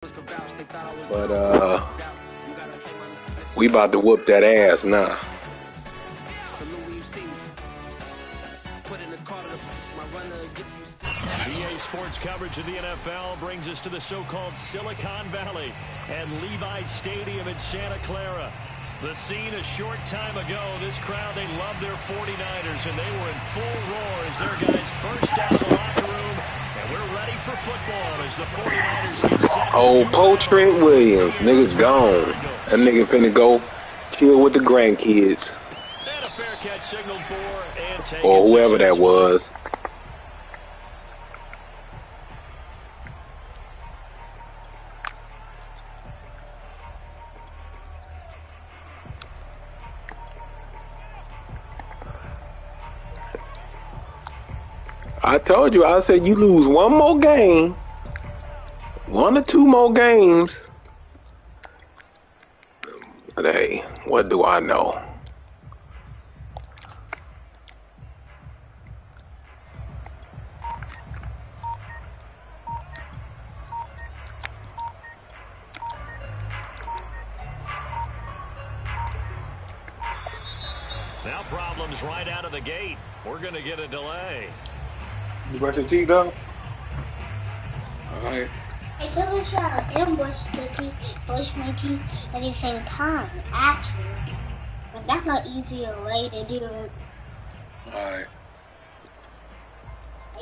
But we about to whoop that ass now. EA Sports coverage of the NFL brings us to the so-called Silicon Valley and Levi Stadium in Santa Clara. The scene a short time ago, this crowd, they love their 49ers, and they were in full roar as their guys burst out of the locker room. And we're ready for football as the 49ers get set. Oh, Poe Trent Williams, nigga's gone. That nigga finna go chill with the grandkids. And a fair catch signaled for and taken. Or whoever that was. I told you, I said you lose one more game, 1 or 2 more games. But hey, what do I know? Now problems right out of the gate. We're going to get a delay. You brush your teeth though? Alright. I really try to ambush my teeth at the same time, actually. But that's not easy way to do it. Alright.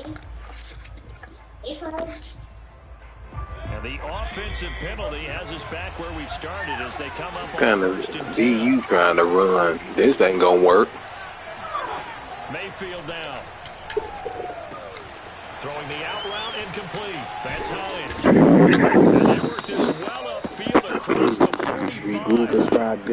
And the offensive penalty has us back where we started as they come up Kind on of first and 10. DU trying to run. This ain't gonna work. Mayfield now. Throwing the out route incomplete. That's Hines. And they work this well upfield across the 45.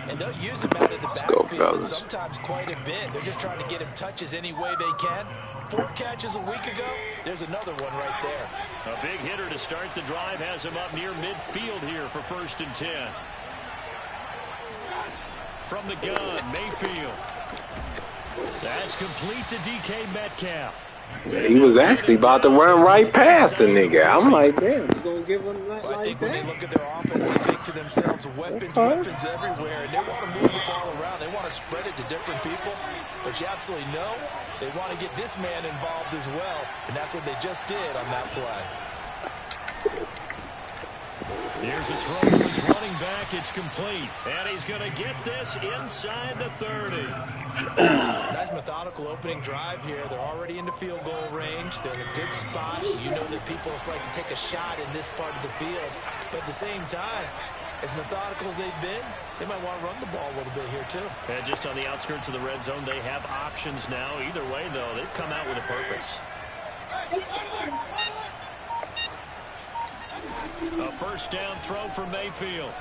And they'll use him out of the backfield and sometimes quite a bit. They're just trying to get him touches any way they can. 4 catches a week ago. There's another one right there. A big hitter to start the drive has him up near midfield here for first and 10. From the gun, Mayfield. That's complete to DK Metcalf. He was actually about to run right past the nigga. I'm like, damn, you gonna give him like I think that? when they look at their offense, they think to themselves, weapons everywhere, and they want to move the ball around. They want to spread it to different people, but you absolutely know they want to get this man involved as well, and that's what they just did on that play. Here's a throw to his running back. It's complete. And he's going to get this inside the 30. Nice methodical opening drive here. They're already into field goal range. They're in a good spot. You know that people just like to take a shot in this part of the field. But at the same time, as methodical as they've been, they might want to run the ball a little bit here too. And just on the outskirts of the red zone, they have options now. Either way, though, they've come out with a purpose. A first down throw for Mayfield.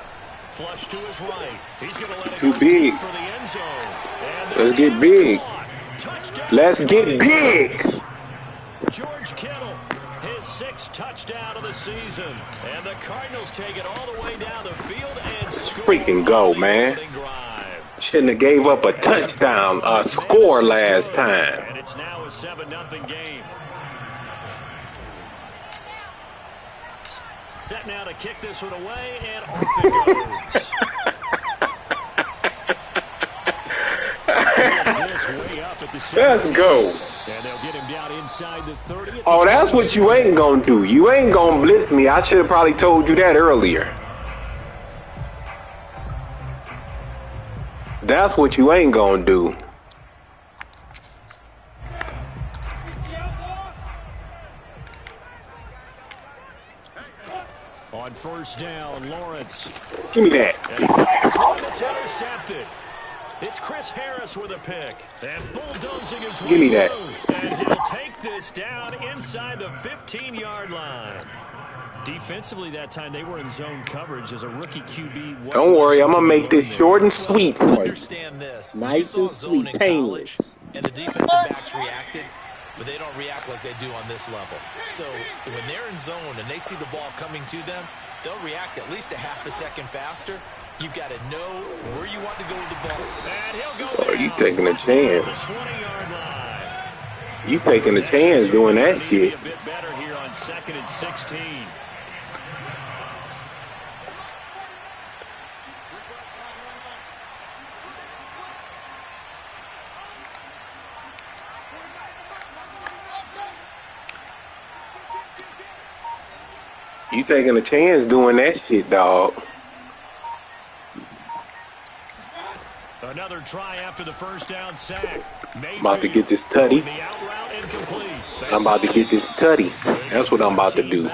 Flush to his right. He's going to let it Too go big. for the end zone. And Let's get big. Touchdown. Let's get big. George Kittle, his 6th touchdown of the season. And the Cardinals take it all the way down the field and score. Freaking go, man. Shouldn't have gave up a touchdown, a score last time. And it's now a 7-0 game. Set now to kick this one away, and off it goes. Let's go. And they'll get him down inside the 30. Oh, that's what you ain't gonna do. You ain't gonna blitz me. I should have probably told you that earlier. That's what you ain't gonna do. On first down, Lawrence. Give me that. And it's intercepted. It's Chris Harris with a pick. And bulldozing his way Give me that. through. And he'll take this down inside the 15-yard line. Defensively that time, they were in zone coverage as a rookie QB. Don't worry, I'm going to make this short and sweet for you. Understand this. Nice and sweet, painless. And the defensive backs reacted, but they don't react like they do on this level. So when they're in zone and they see the ball coming to them, they'll react at least a half a second faster. You've got to know where you want to go with the ball. And he'll go Are you taking a chance? 20-yard line. You taking a chance doing that shit. A bit better here on 2nd and 16. You taking a chance doing that shit, dog. Another try after the first down sack. I'm about to get this tutty. I'm about to get this tutty. That's what I'm about to do.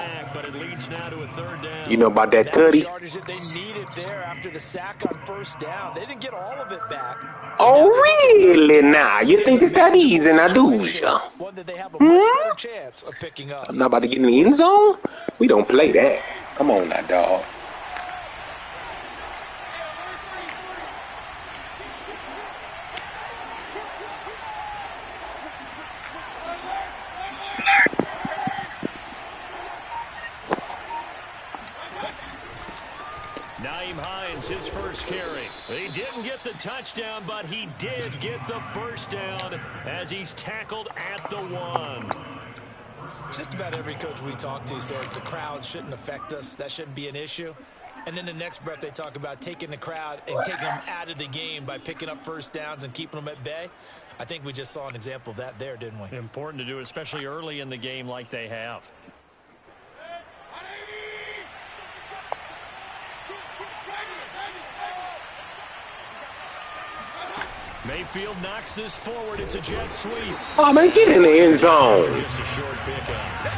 You know about that tutty? They need it there after the sack on first down. They didn't get all of it back. Oh, really? Now, you think it's that easy, now, do you? One that they have a much better chance of picking up. I'm not about to get in the end zone? We don't play that. Come on now, dog. Nyheim Hines, his first carry. He didn't get the touchdown, but he did get the first down as he's tackled at the 1. Just about every coach we talk to says the crowd shouldn't affect us. That shouldn't be an issue. And then the next breath they talk about taking the crowd and taking them out of the game by picking up first downs and keeping them at bay. I think we just saw an example of that there, didn't we? Important to do, especially early in the game like they have. Mayfield knocks this forward. It's a jet sweep. Oh, man, get in the end zone. Just a short pickup.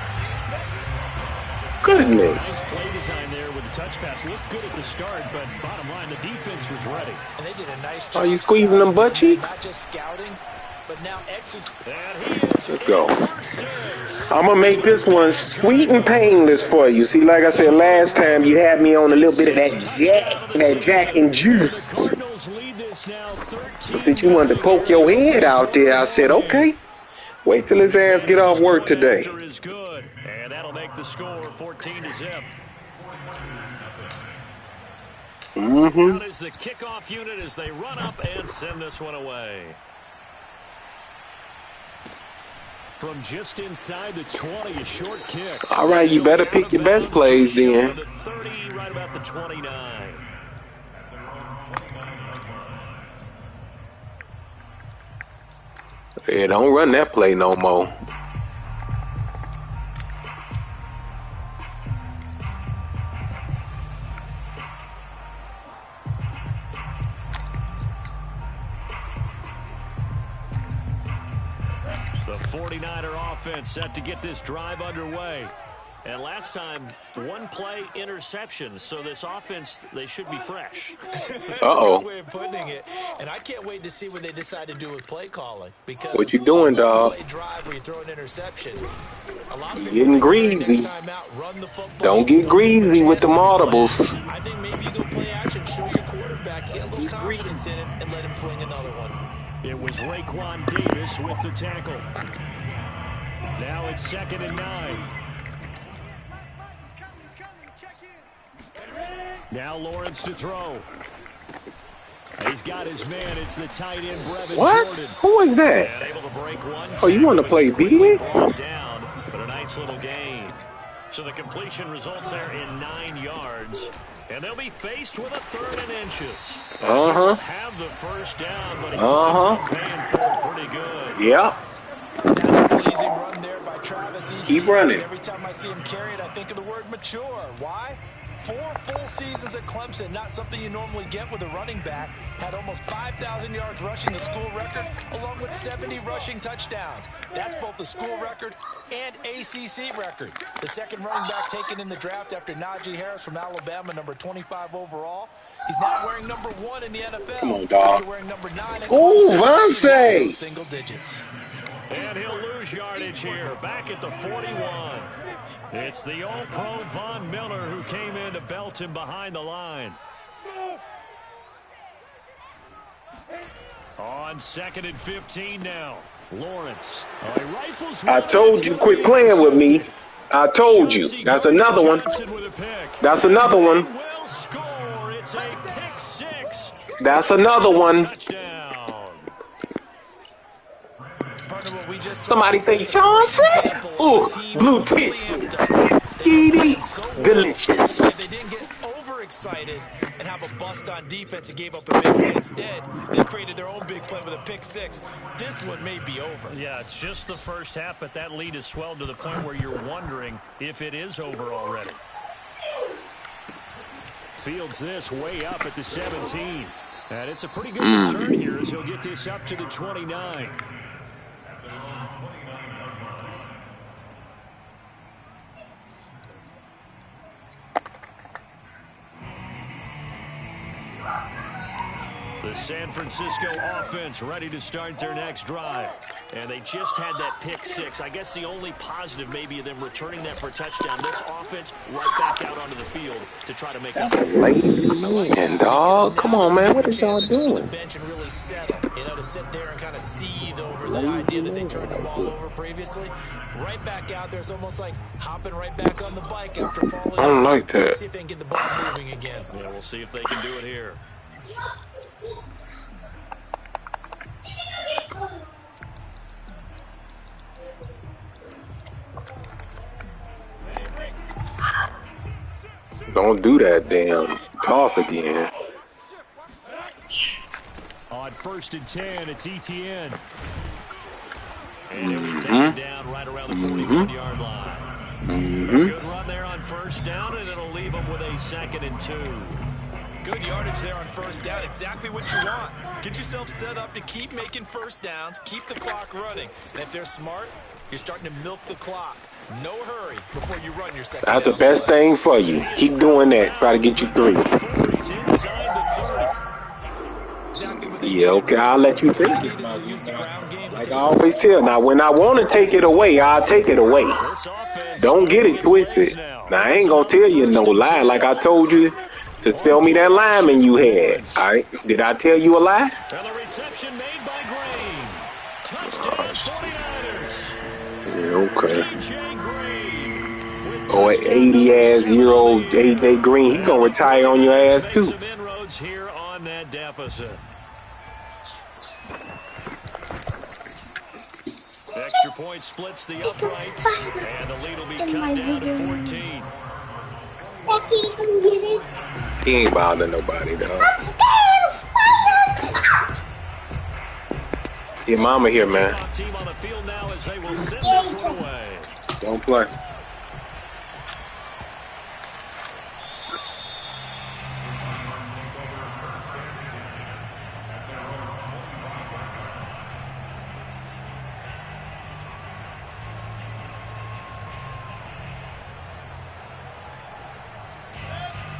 Goodness. Play design there with the touch pass looked good at the start, but bottom line, the defense was ready. And they did a nice job. Are you squeezing them butt cheeks? Not just scouting, but now executing. Let's go. I'm going to make this one sweet and painless for you. See, like I said last time, you had me on a little bit of that Jack and juice. Since you wanted to poke your head out there, I said, okay, wait till his ass get off work today. And that'll make the score 14-0. Out is the kickoff unit as they run up and send this one away. From just inside the 20, a short kick. All right, you better pick your best plays then. The 30, right about the 29. Yeah, don't run that play no more. The 49er offense set to get this drive underway. And last time, one play interception. So this offense, they should be fresh. That's a good way of putting it. And I can't wait to see what they decide to do with play calling. Because what you doing, dog? Drive where you throw an interception. You're getting greasy. Don't get greasy with the audibles. I think maybe you go play action, show your quarterback, get a little confidence in him, and let him fling another one. It was Raekwon Davis with the tackle. Now it's 2nd and 9. Now Lawrence to throw. He's got his man. It's the tight end, Brevin What? Jordan. Who is that? Able to break one. Oh, you want to play B? Down, but a nice little gain. So the completion results there in 9 yards. And they'll be faced with a 3rd and inches. Have the first down, but he's paying for it pretty good. Yep. That's a pleasing run there by Travis Etienne. Keep running. Every time I see him carry it, I think of the word mature. Why? 4 full seasons at Clemson, not something you normally get with a running back. Had almost 5,000 yards rushing, the school record, along with 70 rushing touchdowns. That's both the school record and ACC record. The second running back taken in the draft after Najee Harris from Alabama, number 25 overall. He's now wearing number 1 in the NFL. Come on, dog. Wearing number 9 at Ooh, Clemson. Vontae. Single digits. And he'll lose yardage here, back at the 41. It's the All-Pro Von Miller who came in to belt him behind the line. On 2nd and 15 now. Lawrence. I told you, quit playing with me. I told you. That's another one. That's another one. That's another one. Somebody say Johnson. Ooh, blue fish. Delicious. They didn't get overexcited and have a bust on defense and gave up a big play. Instead, they created their own big play with a pick 6. This one may be over. Yeah, it's just the first half, but that lead has swelled to the point where you're wondering if it is over already. Fields this way up at the 17. And it's a pretty good return here as he'll get this up to the 29. The San Francisco offense ready to start their next drive. And they just had that pick six. I guess the only positive maybe of them returning that for a touchdown. This offense right back out onto the field to try to make it. And dog, come on, man. What is y'all doing? Bench and really settle. You know, to sit there and kind of seethe over the idea that they turned the ball over previously. Right back out there. It's almost like hopping right back on the bike after falling. I don't like that. See if they can get the ball moving again. Yeah, we'll see if they can do it here. Don't do that damn toss again. On 1st and 10, it's ETN. And he'll be taken down right around the 41-yard line. Good run there on 1st down, and it'll leave him with a 2nd and 2. Good yardage there on 1st down. Exactly what you want. Get yourself set up to keep making 1st downs, keep the clock running. And if they're smart, you're starting to milk the clock. No hurry before you run your 2nd That's the best thing for you. Keep doing that. Try to get you 3. Yeah, okay, I'll let you take it. Like I always tell. Now, when I want to take it away, I'll take it away. Don't get it twisted. Now, I ain't going to tell you no lie like I told you to sell me that lineman you had. All right? Did I tell you a lie? And the reception made by Green. Touchdown 49ers. Yeah, okay. Oh, 80-ass-year-old AJ Green, he gonna retire on your ass too. Some inroads here on that deficit. Extra point splits the uprights, and the lead will be cut down to 14. He ain't bothering nobody, dog. Your mama here, man. Team on the field now as they will send this one away. Don't play.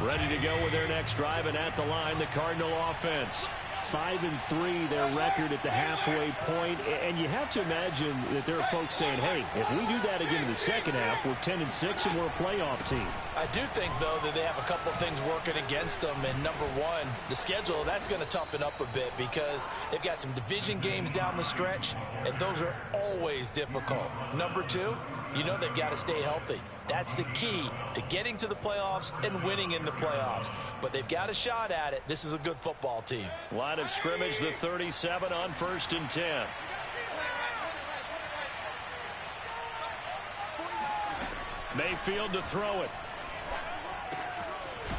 Ready to go with their next drive, and at the line, the Cardinal offense. 5-3, their record at the halfway point, and you have to imagine that there are folks saying, hey, if we do that again in the second half, we're 10-6 and we're a playoff team. I do think, though, that they have a couple of things working against them, and number one, the schedule, that's going to toughen up a bit because they've got some division games down the stretch, and those are always difficult. Number two, you know they've got to stay healthy. That's the key to getting to the playoffs and winning in the playoffs. But they've got a shot at it. This is a good football team. Line of scrimmage, the 37 on 1st and 10. Mayfield to throw it.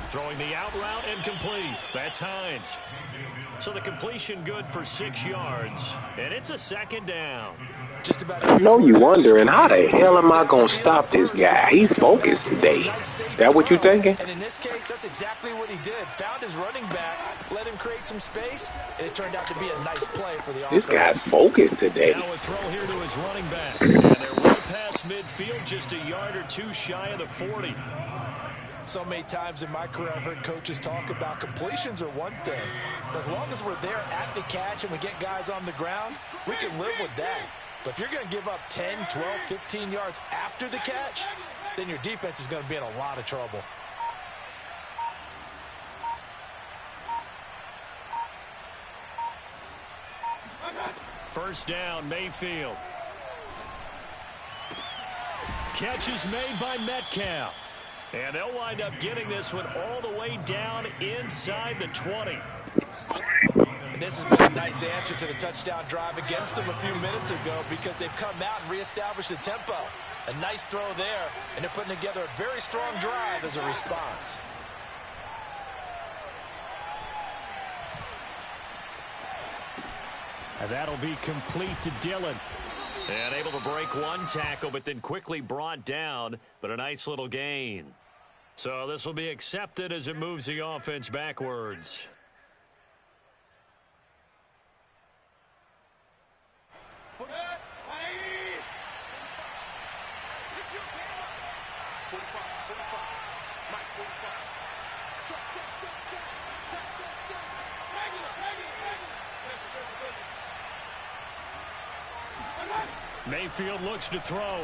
Throwing the out route and complete. That's Hines. So the completion good for 6 yards. And it's a 2nd down. Just about. I know you wondering, how the hell am I going to stop this guy? He's focused today. That what you thinking? And in this case, that's exactly what he did. Found his running back, let him create some space, and it turned out to be a nice play for the offense. This guy's focused today. Now a throw here to his running back. And they're right past midfield, just a yard or two shy of the 40. So many times in my career, I've heard coaches talk about completions are one thing. As long as we're there at the catch and we get guys on the ground, we can live with that. But if you're going to give up 10, 12, 15 yards after the catch, then your defense is going to be in a lot of trouble. First down, Mayfield. Catch is made by Metcalf. And they'll wind up getting this one all the way down inside the 20. And this has been a nice answer to the touchdown drive against them a few minutes ago because they've come out and reestablished the tempo. A nice throw there, and they're putting together a very strong drive as a response. And that'll be complete to Dillon. And able to break one tackle, but then quickly brought down, but a nice little gain. So this will be accepted as it moves the offense backwards. Mayfield looks to throw.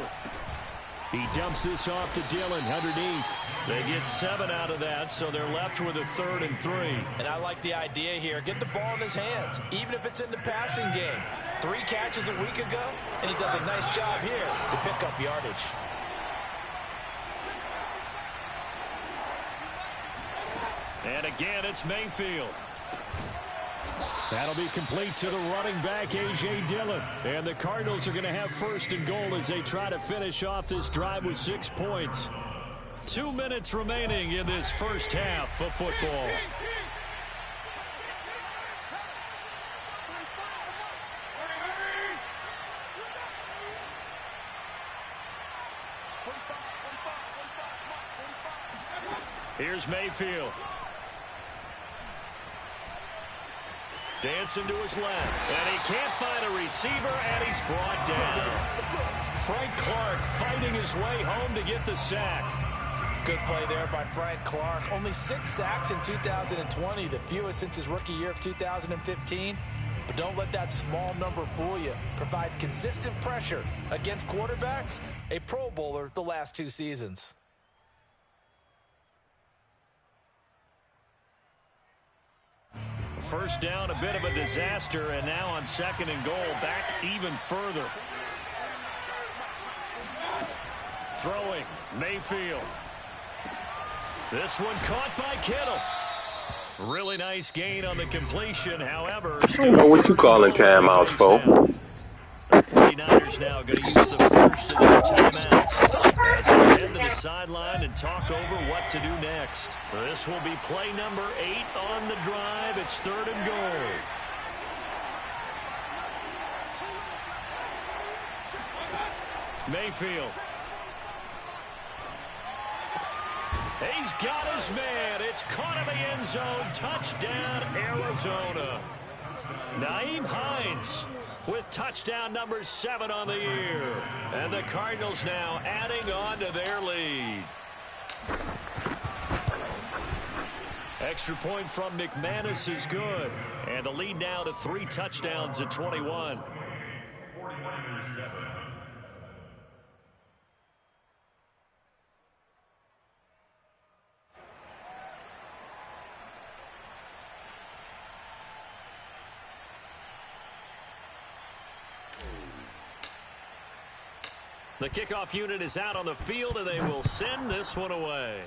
He dumps this off to Dillon underneath. They get 7 out of that, so they're left with a 3rd and 3. And I like the idea here. Get the ball in his hands, even if it's in the passing game. 3 catches a week ago, and he does a nice job here to pick up yardage. And again, it's Mayfield. That'll be complete to the running back, A.J. Dillon. And the Cardinals are going to have 1st and goal as they try to finish off this drive with 6 points. 2 minutes remaining in this first half of football. Here's Mayfield. Dancing to his left, and he can't find a receiver, and he's brought down. Frank Clark fighting his way home to get the sack. Good play there by Frank Clark. Only 6 sacks in 2020, the fewest since his rookie year of 2015. But don't let that small number fool you. Provides consistent pressure against quarterbacks, a Pro Bowler the last 2 seasons. First down, a bit of a disaster, and now on 2nd and goal, back even further. Throwing, Mayfield. This one caught by Kittle. Really nice gain on the completion, however. I don't know what you calling timeouts for. The 49ers now going to use the first of their timeouts as they head to the sideline and talk over what to do next. This will be play number 8 on the drive. It's 3rd and goal. Mayfield. He's got his man. It's caught in the end zone. Touchdown, Arizona. Nyheim Hines with touchdown number 7 on the year. And the Cardinals now adding on to their lead. Extra point from McManus is good. And the lead now to 3 touchdowns at 21. 49ers 7. The kickoff unit is out on the field, and they will send this one away.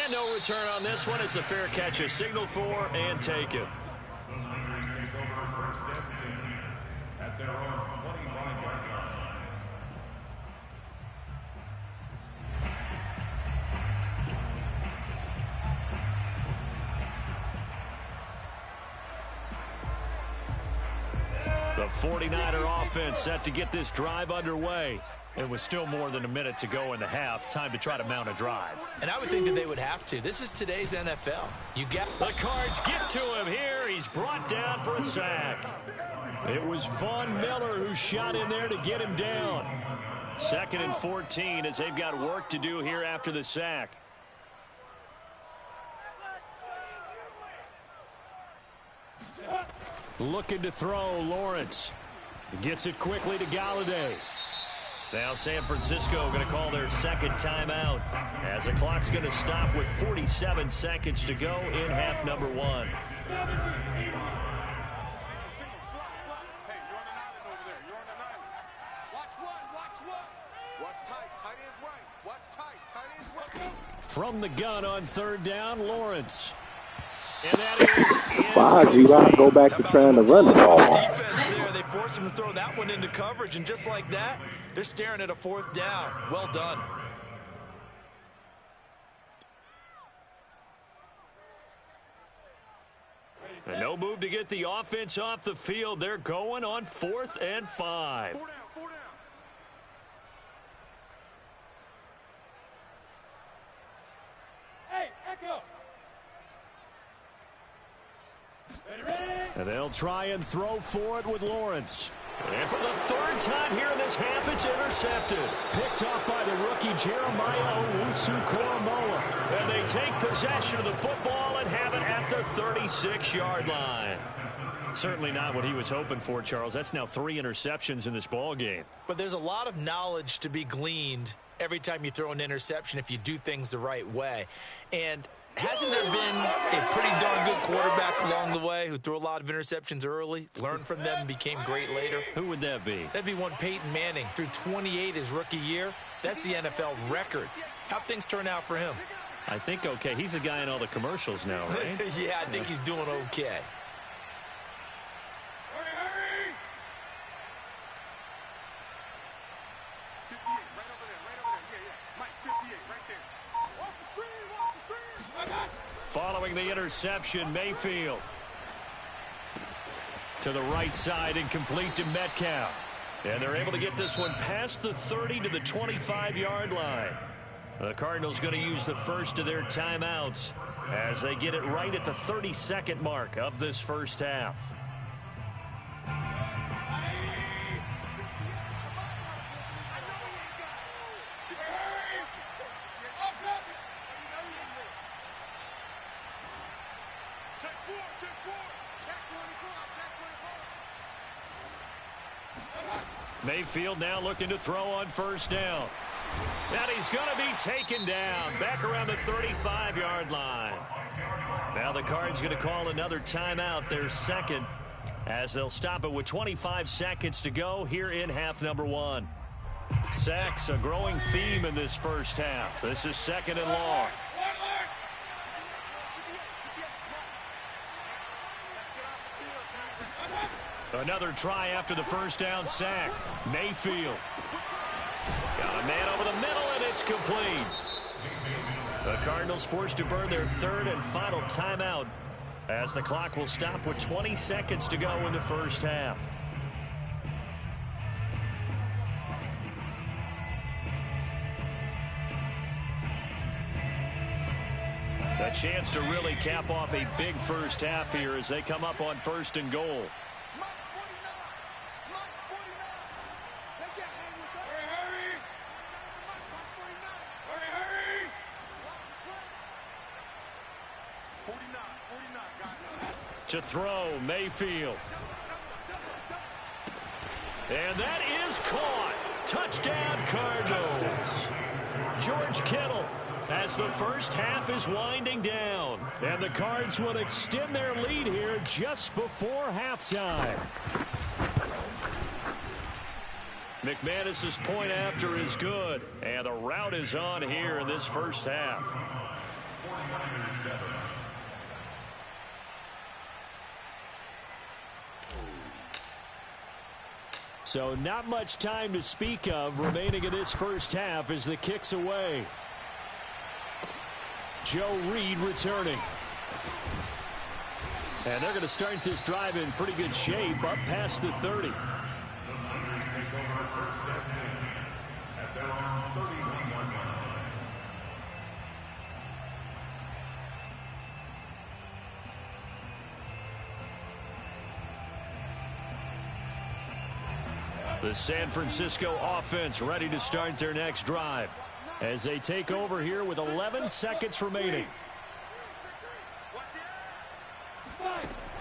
And no return on this one as the fair catch is signaled for and taken. The Niners take over first and 10 at their own 25-yard line. The 49er offense set to get this drive underway. It was still more than a minute to go in the half. Time to try to mount a drive. And I would think that they would have to. This is today's NFL. You get the Cards get to him here. He's brought down for a sack. It was Von Miller who shot in there to get him down. 2nd and 14 as they've got work to do here after the sack. Looking to throw, Lawrence. Gets it quickly to Galladay. Now San Francisco going to call their 2nd timeout as the clock's going to stop with 47 seconds to go in half number 1. From the gun on 3rd down, Lawrence. And that is why do you got to go back to trying to run the ball? Defense there, they forced him to throw that one into coverage, and just like that, they're staring at a 4th down. Well done. And no move to get the offense off the field. They're going on 4th and 5. And they'll try and throw for it with Lawrence. And for the third time here in this half, it's intercepted. Picked up by the rookie Jeremiah Owusu-Koramoah. And they take possession of the football and have it at the 36-yard line. Certainly not what he was hoping for, Charles. That's now 3 interceptions in this ball game. But there's a lot of knowledge to be gleaned every time you throw an interception if you do things the right way. And hasn't there been a pretty darn good quarterback along the way who threw a lot of interceptions early, learned from them, and became great later? Who would that be? That'd be one Peyton Manning. Threw 28 his rookie year. That's the NFL record. How'd things turn out for him? I think okay. He's a guy in all the commercials now, right? Yeah, I think he's doing okay. Following the interception, Mayfield. To the right side and complete to Metcalf. And they're able to get this one past the 30 to the 25-yard line. The Cardinals going to use the first of their timeouts as they get it right at the 32nd mark of this first half. Mayfield now looking to throw on first down. And he's going to be taken down back around the 35-yard line. Now the Cards going to call another timeout, their second, as they'll stop it with 25 seconds to go here in half number 1. Sacks, a growing theme in this first half. This is 2nd and long. Another try after the first down sack. Mayfield. Got a man over the middle, and it's complete. The Cardinals forced to burn their 3rd and final timeout as the clock will stop with 20 seconds to go in the first half. A chance to really cap off a big first half here as they come up on 1st and goal. To throw, Mayfield. And that is caught. Touchdown, Cardinals. George Kittle as the first half is winding down. And the Cards will extend their lead here just before halftime. McManus's point after is good. And the route is on here in this first half. So not much time to speak of remaining in this first half as the kick's away. Joe Reed returning. And they're going to start this drive in pretty good shape up past the 30. At their own 31-yard line. The San Francisco offense ready to start their next drive as they take over here with 11 seconds remaining.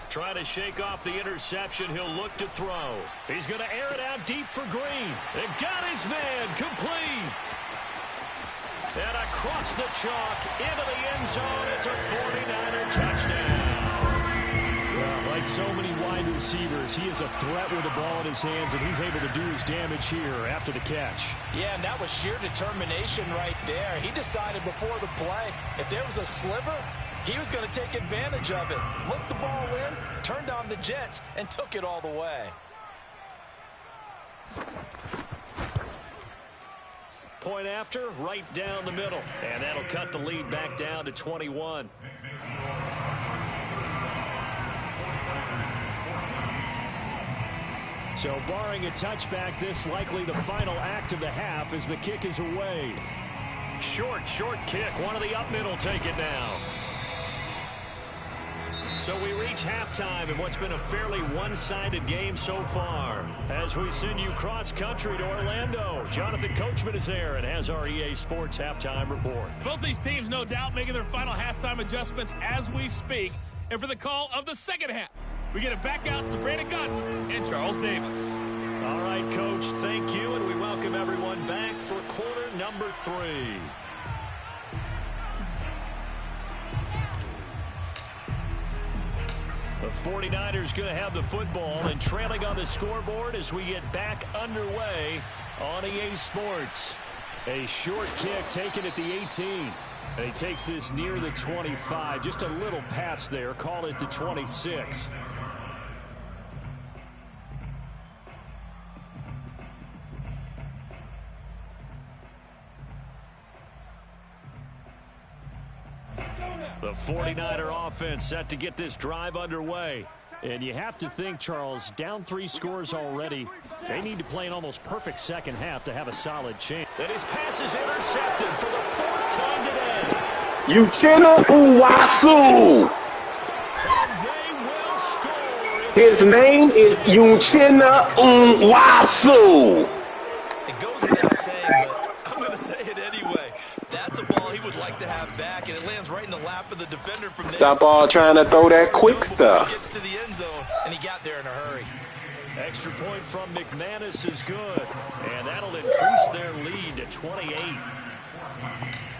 Trying to shake off the interception. He'll look to throw. He's going to air it out deep for Green. And got his man complete. And across the chalk into the end zone. It's a 49er touchdown. Well, like so many wide receivers, he is a threat with the ball in his hands, and he's able to do his damage here after the catch. Yeah, and that was sheer determination right there. He decided before the play, if there was a sliver, he was going to take advantage of it. Looked the ball in, turned on the Jets, and took it all the way. Point after, right down the middle. And that'll cut the lead back down to 21. So barring a touchback, this likely the final act of the half as the kick is away. Short kick. One of the up middle take it down. So we reach halftime in what's been a fairly one-sided game so far. As we send you cross-country to Orlando, Jonathan Coachman is there and has our EA Sports halftime report. Both these teams, no doubt, making their final halftime adjustments as we speak. And for the call of the second half, we get it back out to Brandon Gaudin and Charles Davis. All right, Coach, thank you, and we welcome everyone back for quarter number 3. The 49ers going to have the football and trailing on the scoreboard as we get back underway on EA Sports. A short kick taken at the 18. And he takes this near the 25. Just a little pass there. Call it the 26. The 49er offense set to get this drive underway. And you have to think, Charles, down 3 scores already. They need to play an almost perfect second half to have a solid chance. And his pass is intercepted for the 4th time today. Uchenna Nwasu. His name is Uchenna Nwasu. It goes without saying, but I'm going to say it anyway. That's a ball he would like to have back, and it lands right in the lap of the defender from there. Stop all trying to throw that quick stuff. He gets to the end zone, and he got there in a hurry. Extra point from McManus is good, and that'll increase their lead to 28.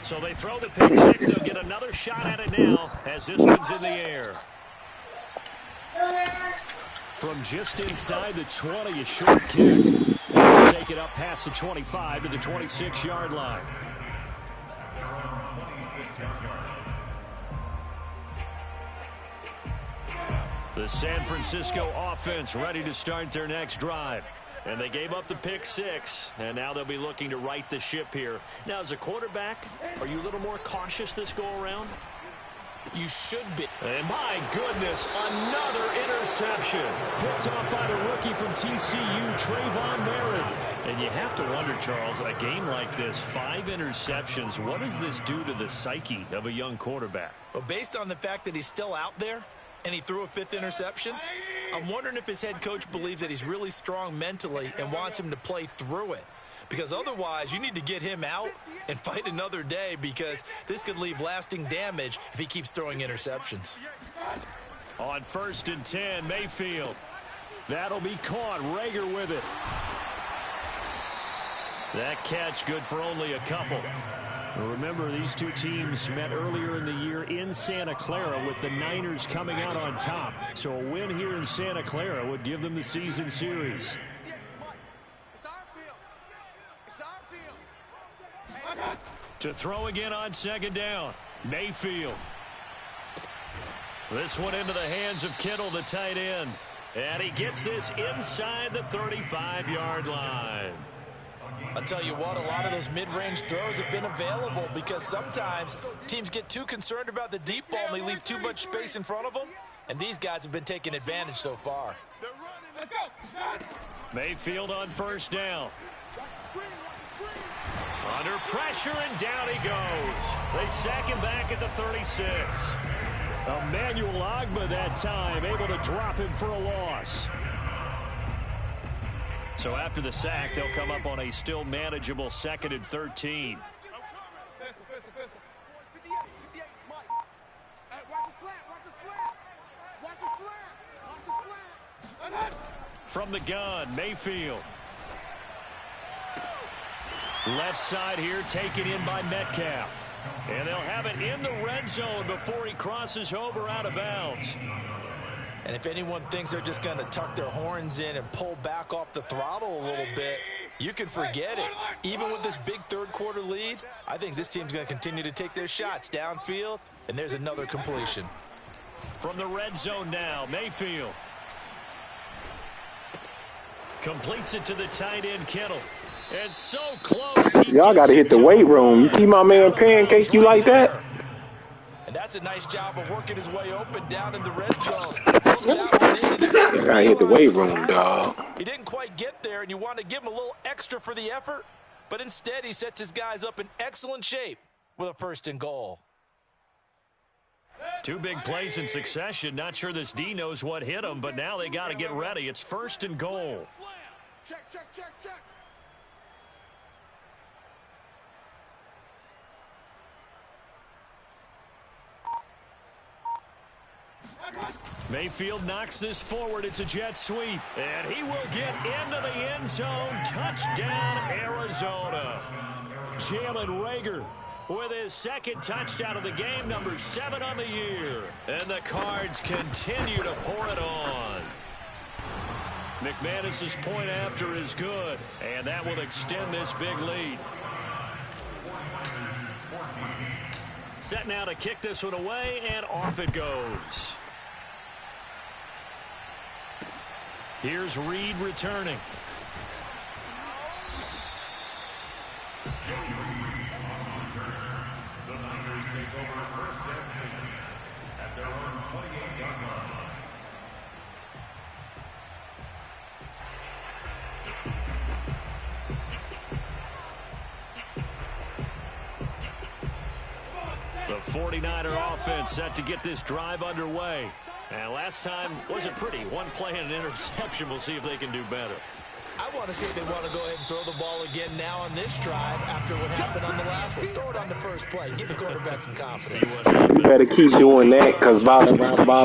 So they throw the pick six. They'll get another shot at it now as this one's in the air. From just inside the 20, a short kick. They'll take it up past the 25 to the 26-yard line. The San Francisco offense ready to start their next drive. And they gave up the pick six, and now they'll be looking to right the ship here. Now, as a quarterback, are you a little more cautious this go-around? You should be. And my goodness, another interception. Picked off by the rookie from TCU, Trayvon Merritt. And you have to wonder, Charles, a game like this, 5 interceptions, what does this do to the psyche of a young quarterback? Well, based on the fact that he's still out there, and he threw a 5th interception, I'm wondering if his head coach believes that he's really strong mentally and wants him to play through it. Because otherwise, you need to get him out and fight another day, because this could leave lasting damage if he keeps throwing interceptions. On 1st and 10, Mayfield. That'll be caught. Rager with it. That catch good for only a couple. Remember, these two teams met earlier in the year in Santa Clara with the Niners coming out on top. So a win here in Santa Clara would give them the season series. To throw again on 2nd down, Mayfield. This one into the hands of Kittle, the tight end. And he gets this inside the 35-yard line. I'll tell you what, a lot of those mid-range throws have been available, because sometimes teams get too concerned about the deep ball and they leave too much space in front of them, and these guys have been taking advantage so far. Mayfield on 1st down. Under pressure, and down he goes. They sack him back at the 36. Emmanuel Ogbah that time, able to drop him for a loss. So after the sack, they'll come up on a still manageable 2nd and 13. From the gun, Mayfield. Left side here, taken in by Metcalf. And they'll have it in the red zone before he crosses over out of bounds. And if anyone thinks they're just going to tuck their horns in and pull back off the throttle a little bit, you can forget it. Even with this big 3rd quarter lead, I think this team's going to continue to take their shots downfield, and there's another completion. From the red zone now, Mayfield. Completes it to the tight end, Kittle. And so close. Y'all got to hit the weight room. You see my man pancake you like that? And that's a nice job of working his way open down in the red zone. I gotta hit the weight room, dog. He didn't quite get there, and you want to give him a little extra for the effort, but instead he sets his guys up in excellent shape with a 1st and goal. Two big plays in succession. Not sure this D knows what hit him, but now they got to get ready. It's 1st and goal. Check, check, check, check. Mayfield knocks this forward. It's a jet sweep. And he will get into the end zone. Touchdown, Arizona. Jalen Reagor with his 2nd touchdown of the game, number 7 on the year. And the Cards continue to pour it on. McManus's point after is good, and that will extend this big lead. Set now to kick this one away, and off it goes. Here's Reed returning. The Niners take over 1st and 10 at their own 28-yard line. The 49er offense set to get this drive underway. And last time wasn't pretty. One play and an interception. We'll see if they can do better. I want to see if they want to go ahead and throw the ball again now on this drive after what happened on the last one. Throw it on the first play. Give the quarterback some confidence. You better keep doing that, because Bob,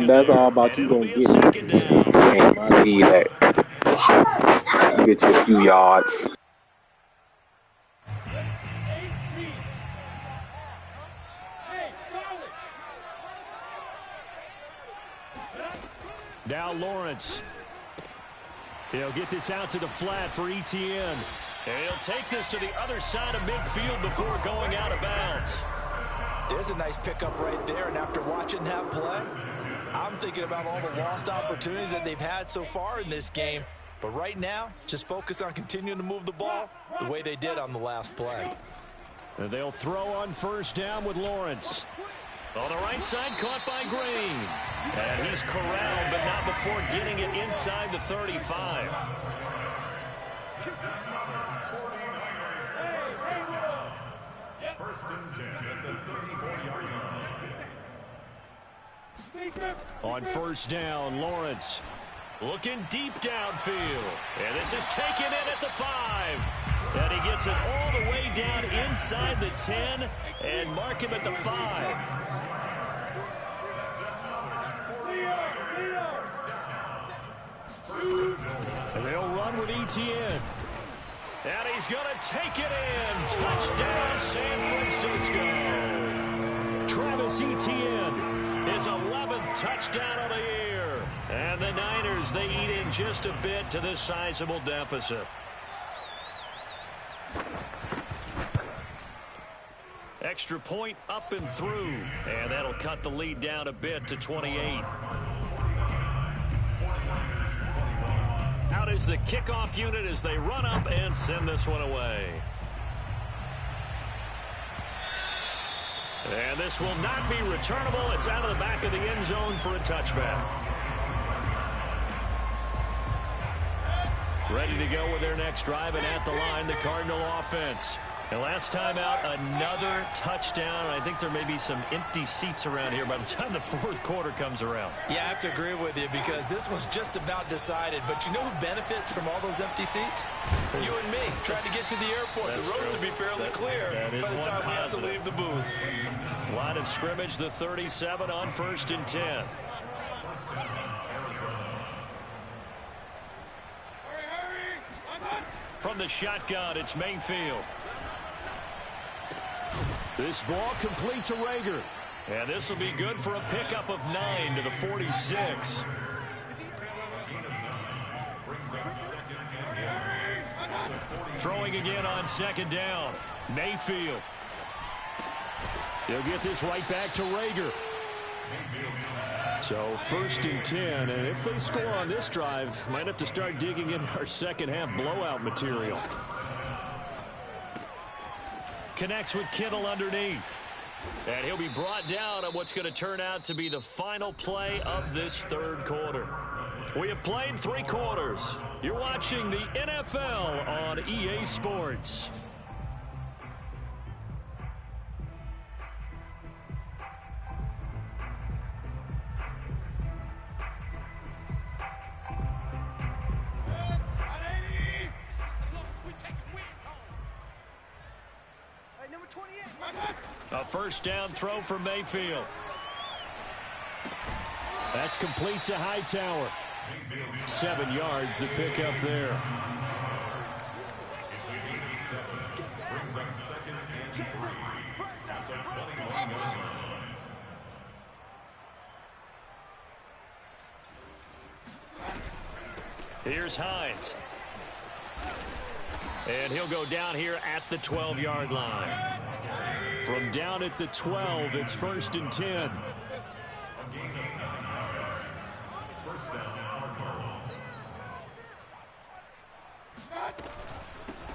that's all about you going to get. Damn, I need that. Get you a few yards. Now Lawrence. He'll get this out to the flat for Etienne. And he'll take this to the other side of midfield before going out of bounds. There's a nice pickup right there, and after watching that play, I'm thinking about all the lost opportunities that they've had so far in this game. But right now, just focus on continuing to move the ball the way they did on the last play. And they'll throw on 1st down with Lawrence. On the right side, caught by Green. And he's corralled, but not before getting it inside the 35. First and 10 at the 34-yard line. On 1st down, Lawrence looking deep downfield. And this is taken in at the 5. And he gets it all the way down inside the 10 and mark him at the 5. And they'll run with Etienne. And he's going to take it in. Touchdown, San Francisco. Travis Etienne, his 11th touchdown of the year. And the Niners, they eat in just a bit to this sizable deficit. Extra point up and through. And that'll cut the lead down a bit to 28. Out is the kickoff unit as they run up and send this one away. And this will not be returnable. It's out of the back of the end zone for a touchback. Ready to go with their next drive, and at the line, the Cardinal offense. And last time out, another touchdown. I think there may be some empty seats around here by the time the 4th quarter comes around. Yeah, I have to agree with you because this one's just about decided. But you know who benefits from all those empty seats? You and me, trying to get to the airport. That's the roads true. will be fairly clear by the time we have to leave the booth. Line of scrimmage, the 37 on 1st and 10. From the shotgun, it's Mayfield. This ball complete to Reagor. And this will be good for a pickup of 9 to the 46. Throwing again on 2nd down. Mayfield. He'll get this right back to Reagor. So 1st and 10, and if they score on this drive, might have to start digging in our second half blowout material. Connects with Kittle underneath. And he'll be brought down on what's going to turn out to be the final play of this 3rd quarter. We have played 3 quarters. You're watching the NFL on EA Sports. A first down throw for Mayfield. That's complete to Hightower. 7 yards, the pickup there. Brings up 2nd and 3 at the 21-yard line. Here's Hines. And he'll go down here at the 12-yard line. From down at the 12, it's 1st and 10.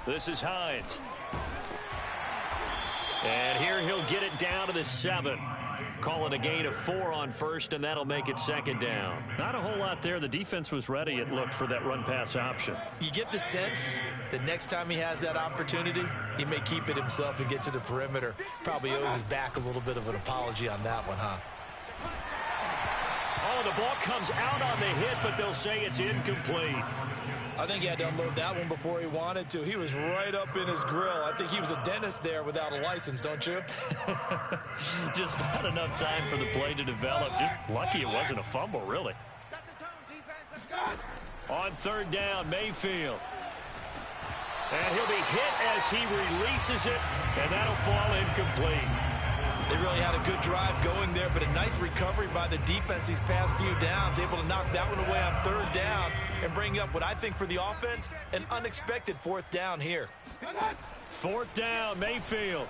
This is Hines. And here he'll get it down to the 7. Call it a gain of 4 on first, and that'll make it 2nd down. Not a whole lot there. The defense was ready, it looked, for that run-pass option. You get the sense that next time he has that opportunity, he may keep it himself and get to the perimeter. Probably owes his back a little bit of an apology on that one, huh? Oh, the ball comes out on the hit, but they'll say it's incomplete. I think he had to unload that one before he wanted to. He was right up in his grill. I think he was a dentist there without a license, don't you? Just not enough time for the play to develop. Just lucky it wasn't a fumble, really. On 3rd down, Mayfield. And he'll be hit as he releases it, and that'll fall incomplete. They really had a good drive going there, but a nice recovery by the defense these past few downs, able to knock that one away on 3rd down and bring up what I think for the offense, an unexpected 4th down here. 4th down, Mayfield.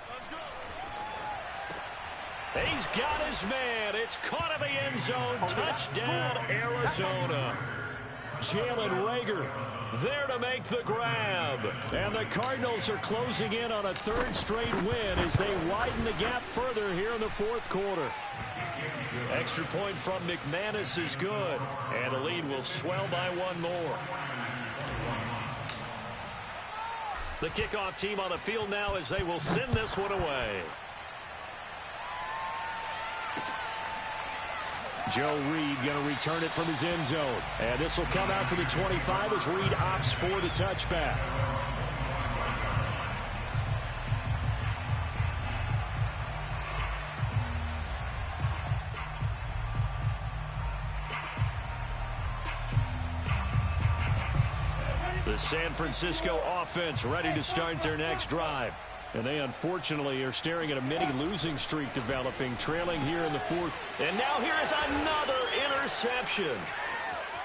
He's got his man. It's caught in the end zone. Touchdown, Arizona. Jalen Reagor there to make the grab. And the Cardinals are closing in on a 3rd straight win as they widen the gap further here in the 4th quarter. Extra point from McManus is good. And the lead will swell by 1 more. The kickoff team on the field now as they will send this one away. Joe Reed going to return it from his end zone. And this will come out to the 25 as Reed opts for the touchback. The San Francisco offense ready to start their next drive. And they unfortunately are staring at a mini losing streak developing, trailing here in the 4th. And now here is another interception.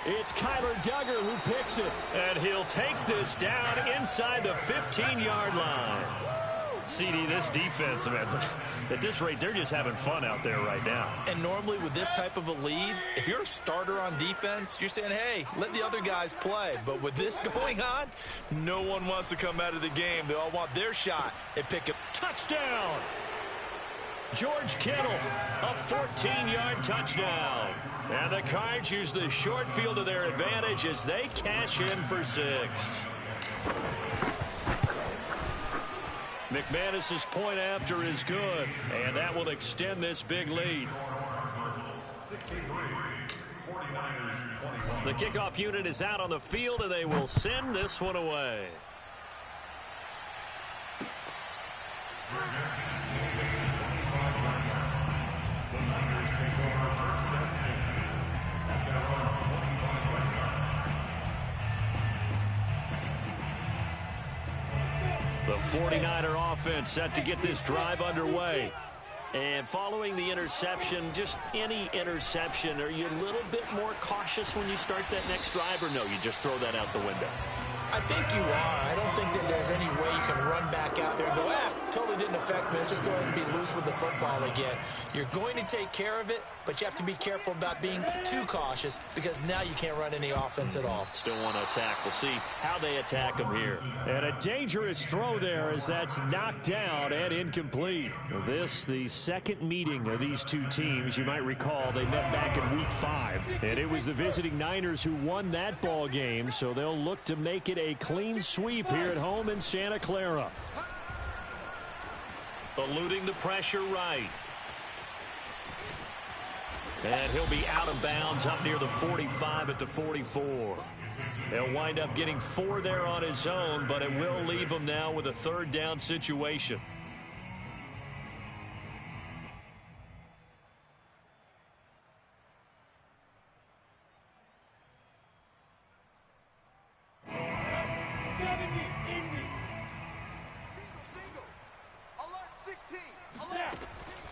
It's Kyler Duggar who picks it. And he'll take this down inside the 15-yard line. CD, this defense, man, at this rate, they're just having fun out there right now. And normally with this type of a lead, if you're a starter on defense, you're saying, hey, let the other guys play. But with this going on, no one wants to come out of the game. They all want their shot at picking. Touchdown! George Kittle, a 14-yard touchdown. And the Cards use the short field to their advantage as they cash in for 6. McManus's point after is good, and that will extend this big lead. 63, 49ers 21. The kickoff unit is out on the field, and they will send this one away. The Niners take over 1st and 10 at their own 25-yard line. The 49er offense set to get this drive underway. And following the interception, just any interception, are you a little bit more cautious when you start that next drive, or no, you just throw that out the window? I think you are. I don't think that there's any way you can run back out there and go, totally didn't affect me. Let's just go ahead and be loose with the football again. You're going to take care of it, but you have to be careful about being too cautious because now you can't run any offense at all. Still want to attack. We'll see how they attack them here. And a dangerous throw there as that's knocked down and incomplete. This, the second meeting of these two teams. You might recall they met back in Week 5. And it was the visiting Niners who won that ball game, so they'll look to make it a clean sweep here at home in Santa Clara. Eluding the pressure right. And he'll be out of bounds up near the 45 at the 44. He'll wind up getting 4 there on his own, but it will leave him now with a 3rd down situation.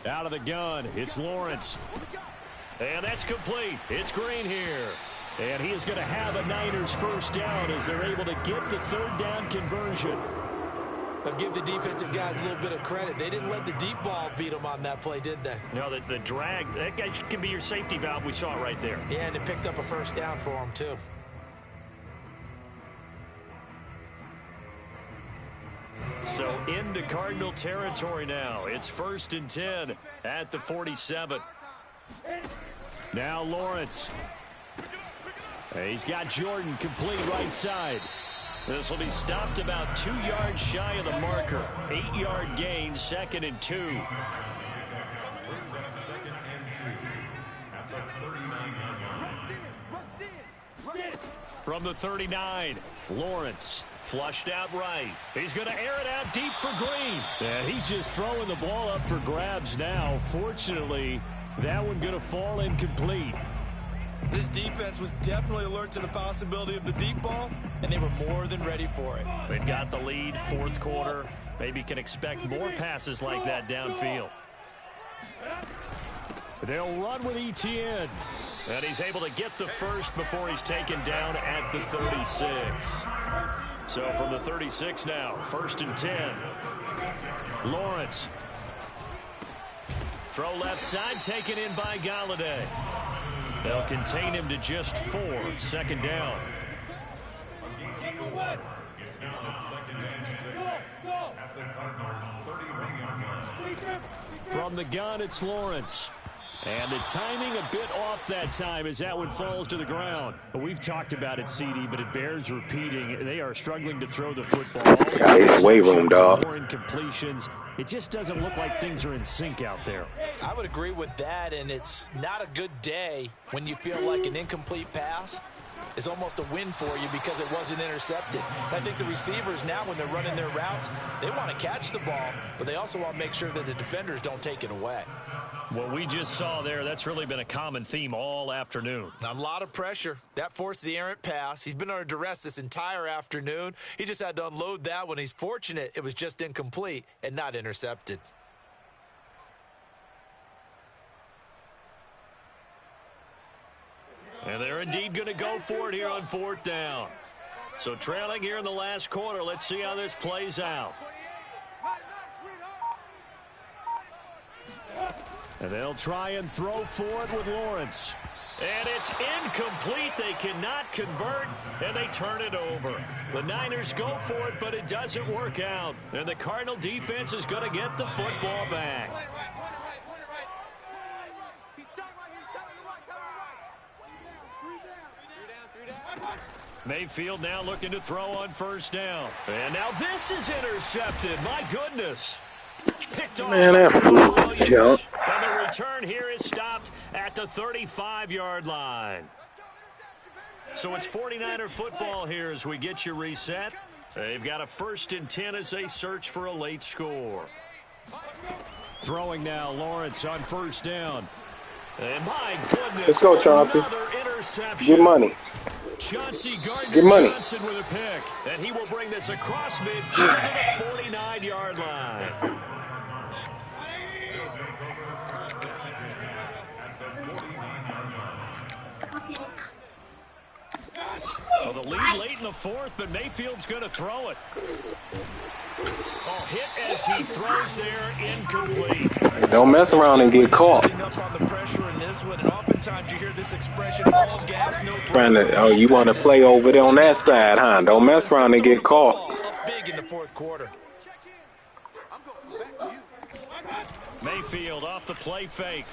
Out of the gun, it's Lawrence. And that's complete. It's Green here. And he is going to have a Niners first down as they're able to get the third down conversion. I'll give the defensive guys a little bit of credit. They didn't let the deep ball beat them on that play, did they? No, the drag, that guy can be your safety valve. We saw it right there. Yeah, and it picked up a first down for him, too. So into Cardinal territory now. It's 1st and 10 at the 47. Now Lawrence. He's got Jordan complete right side. This will be stopped about 2 yards shy of the marker. 8-yard gain, 2nd and 2. From the 39, Lawrence flushed out right. He's going to air it out deep for Green. And he's just throwing the ball up for grabs now. Fortunately, that one going to fall incomplete. This defense was definitely alert to the possibility of the deep ball, and they were more than ready for it. They've got the lead, 4th quarter. Maybe can expect more passes like that downfield. They'll run with Etienne. And he's able to get the first before he's taken down at the 36. So from the 36 now, 1st and 10. Lawrence. Throw left side, taken in by Galladay. They'll contain him to just 4. 2nd down. It's now the 2nd and 6 at the Cardinals' 31-yard line. From the gun, it's Lawrence. And the timing a bit off that time as that one falls to the ground. We've talked about it, CD, but it bears repeating. They are struggling to throw the football. Got his way room, dog. More incompletions. It just doesn't look like things are in sync out there. I would agree with that, and it's not a good day when you feel like an incomplete pass is almost a win for you because it wasn't intercepted. I think the receivers now, when they're running their routes, they want to catch the ball, but they also want to make sure that the defenders don't take it away. What we just saw there, that's really been a common theme all afternoon. A lot of pressure. That forced the errant pass. He's been under duress this entire afternoon. He just had to unload that one. He's fortunate it was just incomplete and not intercepted. And they're indeed going to go for it here on 4th down. So trailing here in the last quarter. Let's see how this plays out. And they'll try and throw forward with Lawrence. And it's incomplete. They cannot convert, and they turn it over. The Niners go for it, but it doesn't work out. And the Cardinal defense is going to get the football back. Mayfield now looking to throw on 1st down. And now this is intercepted. My goodness. Picked off. Man, that jump. And the return here is stopped at the 35-yard line. So it's 49er football here as we get you reset. They've got a 1st and 10 as they search for a late score. Throwing now, Lawrence on 1st down. And my goodness. Let's go, Chauncey. Get money. Chauncey Gardner Get money. Johnson with a pick. And he will bring this across midfield to the 49-yard line. Well, the lead late in the 4th, but Mayfield's going to throw it. Oh, hit as he throws there, incomplete. Don't mess around and get caught. Up on the pressure in this one, and oftentimes you hear this expression, all gas, no Trying to, oh, you want to play over there on that side, huh? Don't mess around and get caught. Up big in the 4th quarter. Mayfield off the play fake.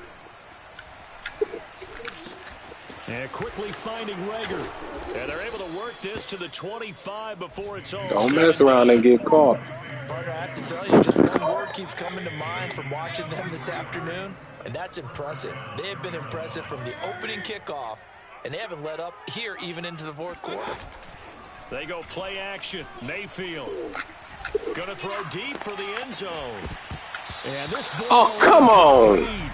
And quickly finding Rager. And they're able to work this to the 25 before it's all. Don't mess around and get caught. Partner, I have to tell you, just one word keeps coming to mind from watching them this afternoon, and that's impressive. They have been impressive from the opening kickoff, and they haven't let up here even into the 4th quarter. They go play action. Mayfield going to throw deep for the end zone. And this ball, oh, come on.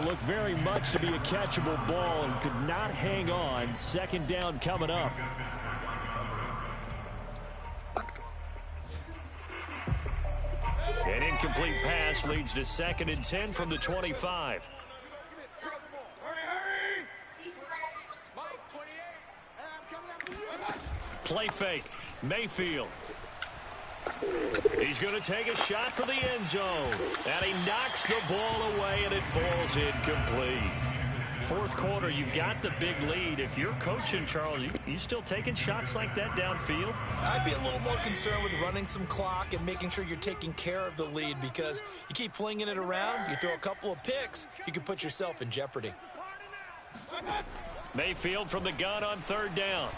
Looked very much to be a catchable ball and could not hang on. 2nd down coming up. An incomplete pass leads to 2nd and 10 from the 25. Play fake. Mayfield. He's going to take a shot for the end zone. And he knocks the ball away, and it falls incomplete. 4th quarter, you've got the big lead. If you're coaching, Charles, you still taking shots like that downfield? I'd be a little more concerned with running some clock and making sure you're taking care of the lead, because you keep flinging it around, you throw a couple of picks, you can put yourself in jeopardy. Mayfield from the gun on 3rd down.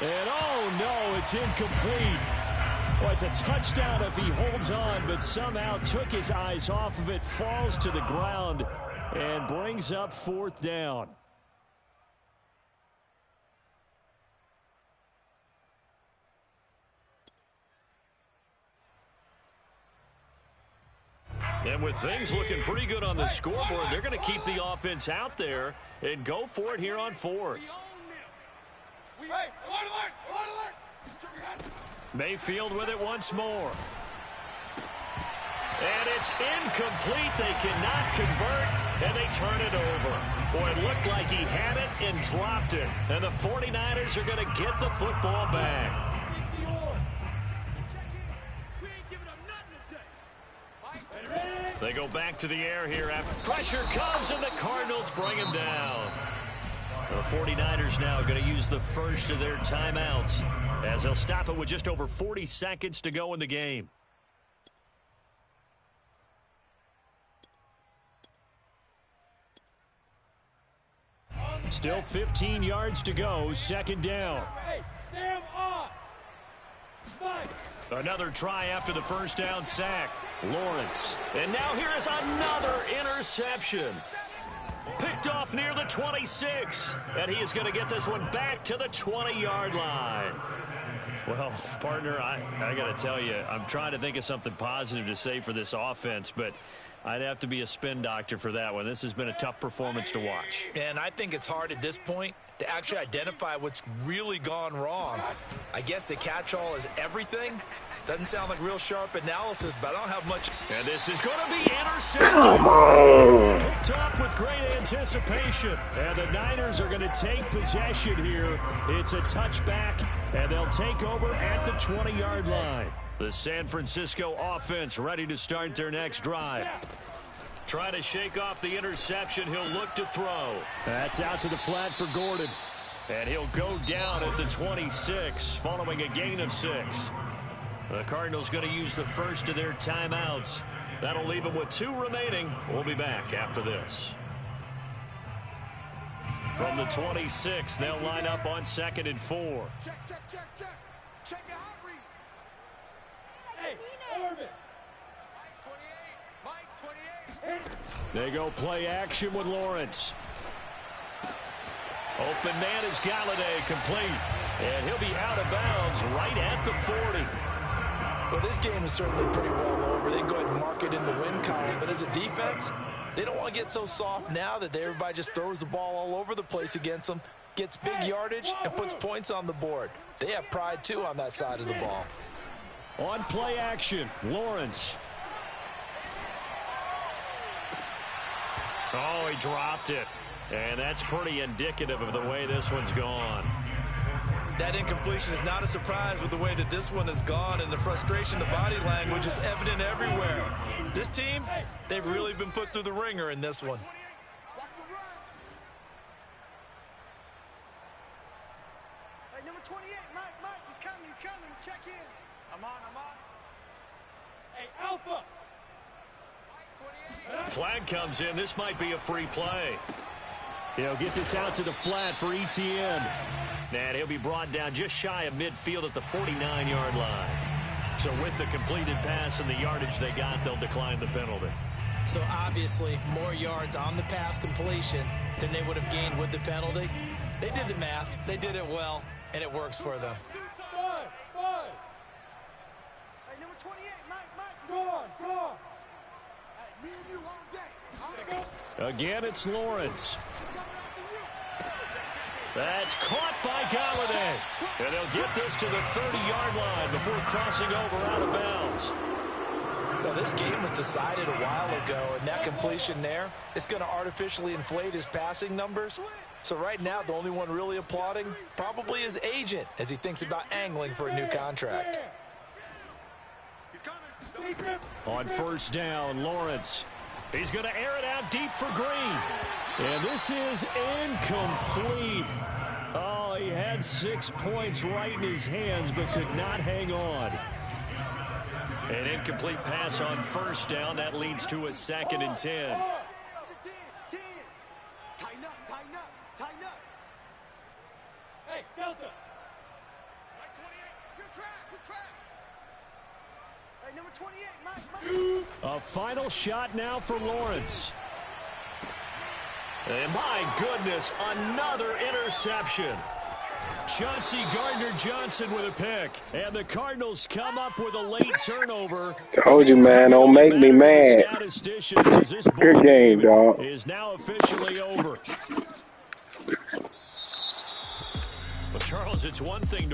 And oh no, it's incomplete. Well, it's a touchdown if he holds on, but somehow took his eyes off of it, falls to the ground, and brings up 4th down. And with things looking pretty good on the scoreboard, they're going to keep the offense out there and go for it here on 4th. Mayfield with it once more. And it's incomplete. They cannot convert, and they turn it over. Boy, it looked like he had it and dropped it. And the 49ers are going to get the football back. They go back to the air here after pressure comes, and the Cardinals bring him down. The 49ers now going to use the first of their timeouts, as they'll stop it with just over 40 seconds to go in the game. Still 15 yards to go, 2nd down. Another try after the first down sack. Lawrence. And now here is another interception. Picked off near the 26. And he is going to get this one back to the 20-yard line. Well, partner, I got to tell you, I'm trying to think of something positive to say for this offense, but I'd have to be a spin doctor for that one. This has been a tough performance to watch. And I think it's hard at this point to actually identify what's really gone wrong. I guess the catch-all is everything. Doesn't sound like real sharp analysis, but I don't have much. And this is going to be intercepted. Picked off with great anticipation. And the Niners are going to take possession here. It's a touchback, and they'll take over at the 20-yard line. The San Francisco offense ready to start their next drive. Trying to shake off the interception. He'll look to throw. That's out to the flat for Gordon. And he'll go down at the 26 following a gain of 6. The Cardinals going to use the first of their timeouts. That'll leave them with 2 remaining. We'll be back after this. From the 26, they'll line up on 2nd and 4. Check. Check your hot read. Hey, Orbit. Mike 28. They go play action with Lawrence. Open man is Galladay, complete. And he'll be out of bounds right at the 40. Well, this game is certainly pretty well over. They can go ahead and mark it in the win column. But as a defense, they don't want to get so soft now that everybody just throws the ball all over the place against them, gets big yardage, and puts points on the board. They have pride, too, on that side of the ball. On play action, Lawrence. Oh, he dropped it. And that's pretty indicative of the way this one's gone. That incompletion is not a surprise with the way that this one has gone, and the frustration, the body language is evident everywhere. This team, they've really been put through the ringer in this one. Hey, number 28, Mike, he's coming. Check in. I'm on. Hey, Alpha. Flag comes in. This might be a free play. He'll get this out to the flat for ETN. And he'll be brought down just shy of midfield at the 49-yard line. So with the completed pass and the yardage they got, they'll decline the penalty. So obviously more yards on the pass completion than they would have gained with the penalty. They did the math. They did it well, and it works for them. Hey, number 28, Mike. Go on. Hey, me and you all day. Again, it's Lawrence. That's caught by Galladay. And they'll get this to the 30-yard line before crossing over out of bounds. Well, this game was decided a while ago, and that completion there is going to artificially inflate his passing numbers. So right now, the only one really applauding probably his agent as he thinks about angling for a new contract. On first down, Lawrence. He's going to air it out deep for Green. And this is incomplete. Oh, he had 6 points right in his hands but could not hang on. An incomplete pass on first down. That leads to a 2nd and 10. Tighten up, tighten up, tighten up. Hey, Delta. 28. Good track. Hey, number 28, Mike. A final shot now for Lawrence. And my goodness, another interception. Chauncey Gardner-Johnson with a pick. And the Cardinals come up with a late turnover. Told you, man, don't make me mad. Good game, dog. Is now officially over. Well, Charles, it's one thing to